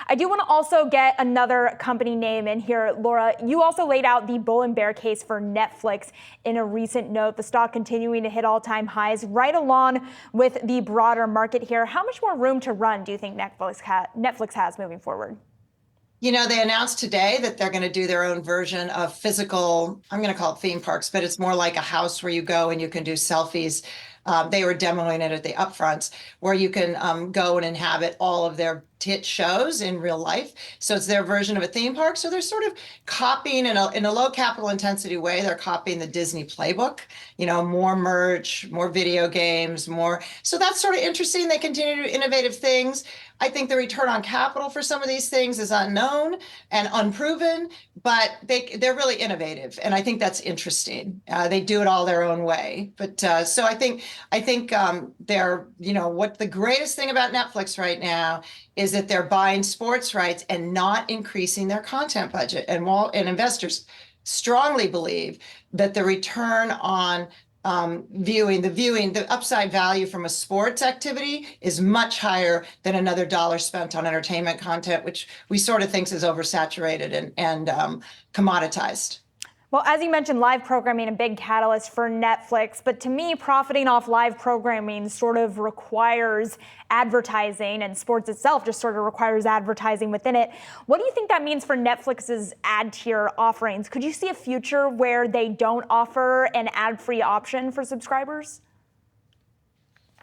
I do want to also get another company name in here. Laura, you also laid out the bull and bear case for Netflix in a recent note, the stock continuing to hit all-time highs right along with the broader market here. How much more room to run do you think Netflix has moving forward? You know, they announced today that they're going to do their own version of physical, I'm going to call it theme parks, but it's more like a house where you go and you can do selfies. They were demoing it at the upfronts where you can go and inhabit all of their hit shows in real life. So it's their version of a theme park. So they're sort of copying in a low capital intensity way. They're copying the Disney playbook, you know, more merch, more video games, more. So that's sort of interesting. They continue to do innovative things. I think the return on capital for some of these things is unknown and unproven, but they're really innovative, and I think that's interesting. They do it all their own way, but so I think they're, you know, what the greatest thing about Netflix right now is that they're buying sports rights and not increasing their content budget, and investors strongly believe that the return on the upside value from a sports activity is much higher than another dollar spent on entertainment content, which we sort of think is oversaturated and commoditized. Well, as you mentioned, live programming, a big catalyst for Netflix. But to me, profiting off live programming sort of requires advertising, and sports itself just sort of requires advertising within it. What do you think that means for Netflix's ad tier offerings? Could you see a future where they don't offer an ad-free option for subscribers?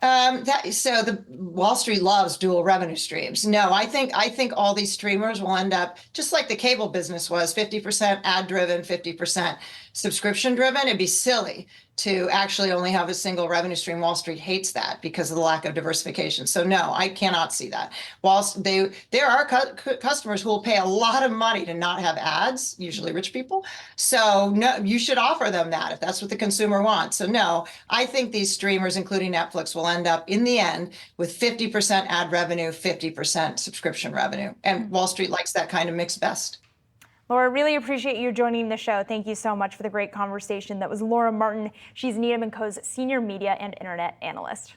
So the Wall Street loves dual revenue streams. No, I think all these streamers will end up just like the cable business was, 50% ad driven, 50% subscription driven. It'd be silly to actually only have a single revenue stream. Wall Street hates that because of the lack of diversification. So no, I cannot see that. Whilst there are customers who will pay a lot of money to not have ads, usually rich people. So no, you should offer them that if that's what the consumer wants. So no, I think these streamers, including Netflix, will end up in the end with 50% ad revenue, 50% subscription revenue. And Wall Street likes that kind of mix best. Laura, really appreciate you joining the show. Thank you so much for the great conversation. That was Laura Martin. She's Needham Co.'s Senior Media and Internet Analyst.